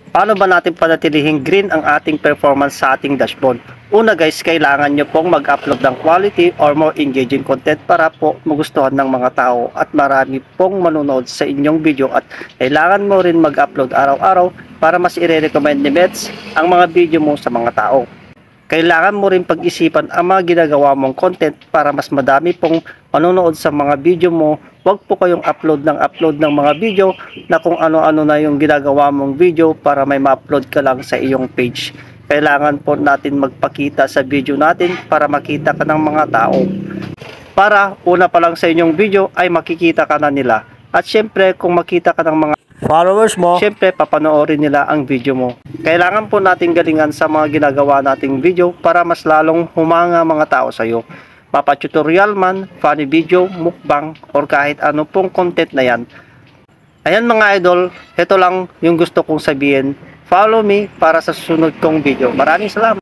Paano ba natin panatilihing green ang ating performance sa ating dashboard? Una guys, kailangan nyo pong mag-upload ng quality or more engaging content para po magustuhan ng mga tao at marami pong manonood sa inyong video, at kailangan mo rin mag-upload araw-araw para mas i-recommend ni Mets ang mga video mo sa mga tao. Kailangan mo rin pag-isipan ang mga ginagawa mong content para mas madami pong manonood sa mga video mo. Huwag po kayong upload ng mga video na kung ano-ano na yung ginagawa mong video para may ma-upload ka lang sa iyong page. Kailangan po natin magpakita sa video natin para makita ka ng mga tao. Para una pa lang sa inyong video ay makikita ka na nila. At syempre kung makita ka ng mga followers mo, syempre papanoorin nila ang video mo. Kailangan po natin galingan sa mga ginagawa nating video para mas lalong humanga mga tao sa iyo. Papa-tutorial man, funny video, mukbang, or kahit ano pong content na yan. Ayan mga idol, ito lang yung gusto kong sabihin. Follow me para sa susunod kong video. Maraming salamat!